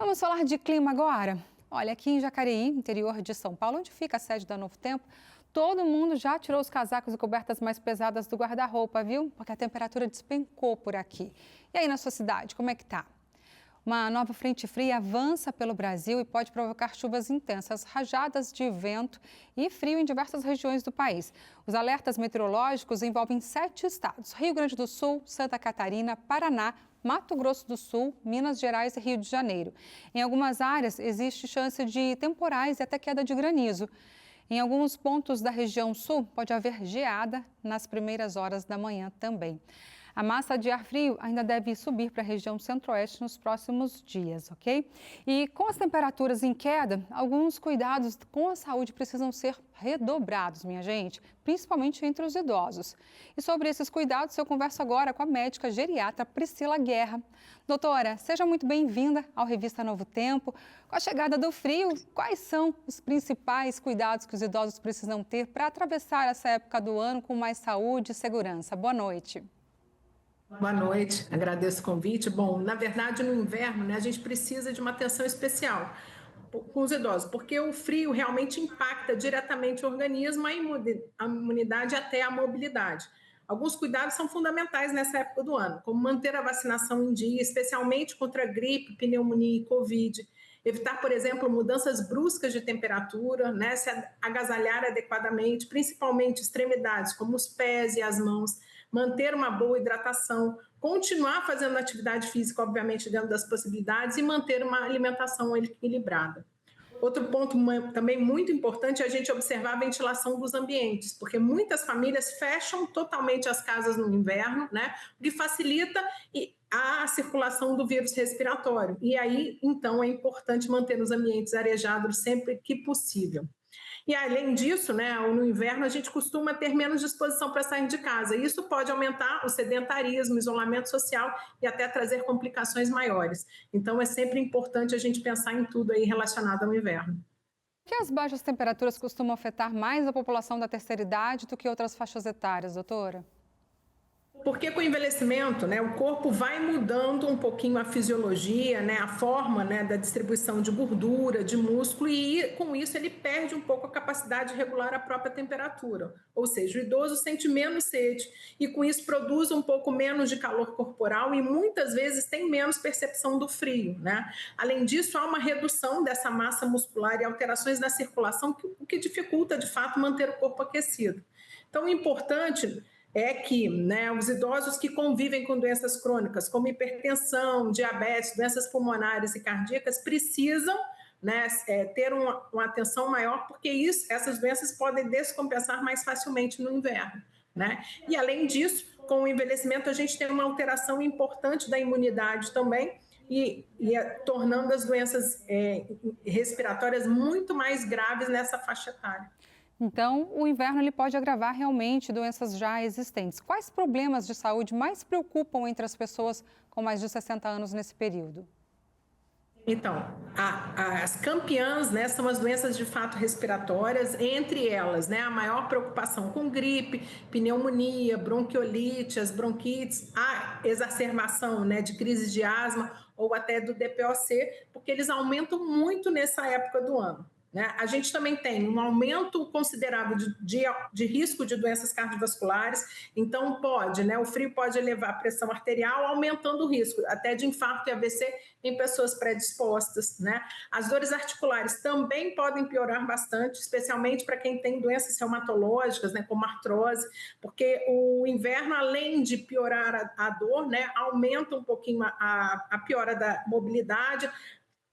Vamos falar de clima agora? Olha, aqui em Jacareí, interior de São Paulo, onde fica a sede da Novo Tempo, todo mundo já tirou os casacos e cobertas mais pesadas do guarda-roupa, viu? Porque a temperatura despencou por aqui. E aí na sua cidade, como é que tá? Uma nova frente fria avança pelo Brasil e pode provocar chuvas intensas, rajadas de vento e frio em diversas regiões do país. Os alertas meteorológicos envolvem 7 estados: Rio Grande do Sul, Santa Catarina, Paraná, Mato Grosso do Sul, Minas Gerais e Rio de Janeiro. Em algumas áreas, existe chance de temporais e até queda de granizo. Em alguns pontos da região sul, pode haver geada nas primeiras horas da manhã também. A massa de ar frio ainda deve subir para a região centro-oeste nos próximos dias, ok? E com as temperaturas em queda, alguns cuidados com a saúde precisam ser redobrados, minha gente, principalmente entre os idosos. E sobre esses cuidados, eu converso agora com a médica geriatra Priscila Guerra. Doutora, seja muito bem-vinda ao Revista Novo Tempo. Com a chegada do frio, quais são os principais cuidados que os idosos precisam ter para atravessar essa época do ano com mais saúde e segurança? Boa noite. Boa noite, agradeço o convite. Bom, na verdade, no inverno, né, a gente precisa de uma atenção especial com os idosos, porque o frio realmente impacta diretamente o organismo, a imunidade e até a mobilidade. Alguns cuidados são fundamentais nessa época do ano, como manter a vacinação em dia, especialmente contra gripe, pneumonia e Covid. Evitar, por exemplo, mudanças bruscas de temperatura, né, se agasalhar adequadamente, principalmente extremidades como os pés e as mãos, manter uma boa hidratação, continuar fazendo atividade física, obviamente, dentro das possibilidades, e manter uma alimentação equilibrada. Outro ponto também muito importante é a gente observar a ventilação dos ambientes, porque muitas famílias fecham totalmente as casas no inverno, né, o que facilita a circulação do vírus respiratório. E aí, então, é importante manter os ambientes arejados sempre que possível. E além disso, né, no inverno a gente costuma ter menos disposição para sair de casa. Isso pode aumentar o sedentarismo, o isolamento social e até trazer complicações maiores. Então é sempre importante a gente pensar em tudo aí relacionado ao inverno. Por que as baixas temperaturas costumam afetar mais a população da terceira idade do que outras faixas etárias, doutora? Porque com o envelhecimento, né, o corpo vai mudando um pouquinho a fisiologia, né, a forma, né, da distribuição de gordura, de músculo, e com isso ele perde um pouco a capacidade de regular a própria temperatura. Ou seja, o idoso sente menos sede e com isso produz um pouco menos de calor corporal e muitas vezes tem menos percepção do frio, né? Além disso, há uma redução dessa massa muscular e alterações na circulação, o que dificulta, de fato, manter o corpo aquecido. Então, o importante é que, né, os idosos que convivem com doenças crônicas, como hipertensão, diabetes, doenças pulmonares e cardíacas, precisam, né, ter uma atenção maior, porque essas doenças podem descompensar mais facilmente no inverno, né? E, além disso, com o envelhecimento, a gente tem uma alteração importante da imunidade também, tornando as doenças respiratórias muito mais graves nessa faixa etária. Então, o inverno ele pode agravar realmente doenças já existentes. Quais problemas de saúde mais preocupam entre as pessoas com mais de 60 anos nesse período? Então, as campeãs, né, são as doenças de fato respiratórias, entre elas, né, a maior preocupação com gripe, pneumonia, bronquiolite, as bronquites, a exacerbação, né, de crises de asma ou até do DPOC, porque eles aumentam muito nessa época do ano. Né? A gente também tem um aumento considerável de risco de doenças cardiovasculares, então né, o frio pode elevar a pressão arterial, aumentando o risco até de infarto e AVC em pessoas predispostas. Né? As dores articulares também podem piorar bastante, especialmente para quem tem doenças reumatológicas, né, como artrose, porque o inverno, além de piorar a dor, né, aumenta um pouquinho a piora da mobilidade,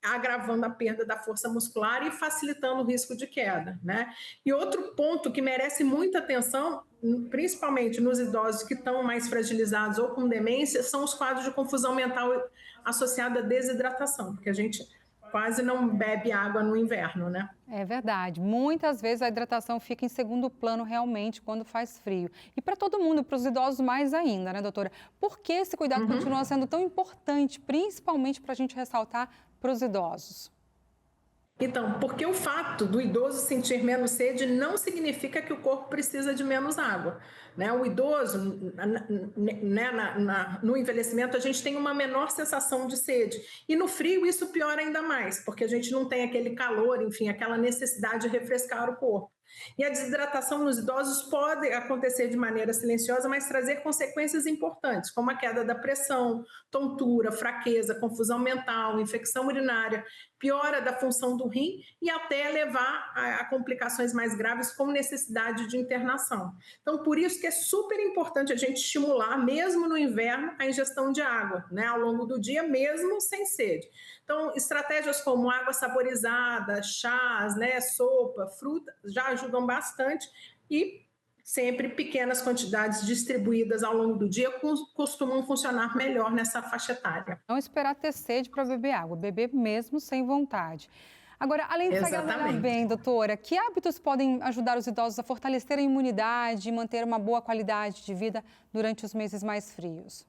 agravando a perda da força muscular e facilitando o risco de queda, né? E outro ponto que merece muita atenção, principalmente nos idosos que estão mais fragilizados ou com demência, são os quadros de confusão mental associada à desidratação, porque a gente quase não bebe água no inverno, né? É verdade. Muitas vezes a hidratação fica em segundo plano realmente quando faz frio. E para todo mundo, para os idosos mais ainda, né, doutora? Por que esse cuidado continua sendo tão importante, principalmente para a gente ressaltar para os idosos? Então, porque o fato do idoso sentir menos sede não significa que o corpo precisa de menos água, né? O idoso, né, no envelhecimento, a gente tem uma menor sensação de sede. E no frio isso piora ainda mais, porque a gente não tem aquele calor, enfim, aquela necessidade de refrescar o corpo. E a desidratação nos idosos pode acontecer de maneira silenciosa, mas trazer consequências importantes, como a queda da pressão, tontura, fraqueza, confusão mental, infecção urinária, piora da função do rim e até levar a complicações mais graves, como necessidade de internação. Então, por isso que é super importante a gente estimular, mesmo no inverno, a ingestão de água, né, ao longo do dia, mesmo sem sede. Então, estratégias como água saborizada, chás, né, sopa, fruta, já ajudam bastante e sempre pequenas quantidades distribuídas ao longo do dia costumam funcionar melhor nessa faixa etária. Não esperar ter sede para beber água, beber mesmo sem vontade. Agora, além de se agasalhar Exatamente. bem, doutora, que hábitos podem ajudar os idosos a fortalecer a imunidade e manter uma boa qualidade de vida durante os meses mais frios?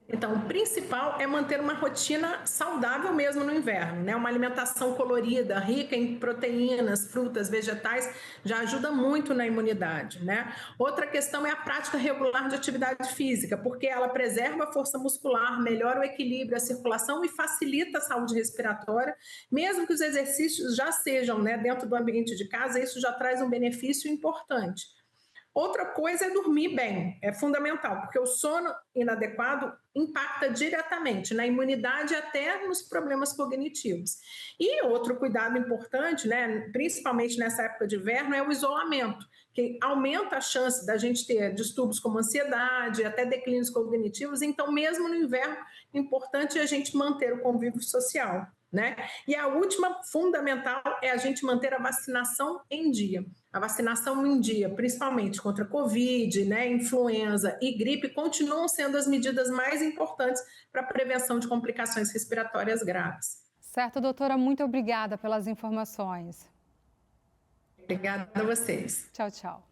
Então, o principal é manter uma rotina saudável mesmo no inverno, né? Uma alimentação colorida, rica em proteínas, frutas, vegetais, já ajuda muito na imunidade, né? Outra questão é a prática regular de atividade física, porque ela preserva a força muscular, melhora o equilíbrio, a circulação e facilita a saúde respiratória, mesmo que os exercícios já sejam, né, dentro do ambiente de casa, isso já traz um benefício importante. Outra coisa é dormir bem, é fundamental, porque o sono inadequado impacta diretamente na imunidade e até nos problemas cognitivos. E outro cuidado importante, né, principalmente nessa época de inverno, é o isolamento, que aumenta a chance da gente ter distúrbios como ansiedade, até declínios cognitivos. Então, mesmo no inverno, é importante a gente manter o convívio social, né? E a última fundamental é a gente manter a vacinação em dia. A vacinação em dia, principalmente contra Covid, né, influenza e gripe, continuam sendo as medidas mais importantes para a prevenção de complicações respiratórias graves. Certo, doutora, muito obrigada pelas informações. Obrigada a vocês. Tchau, tchau.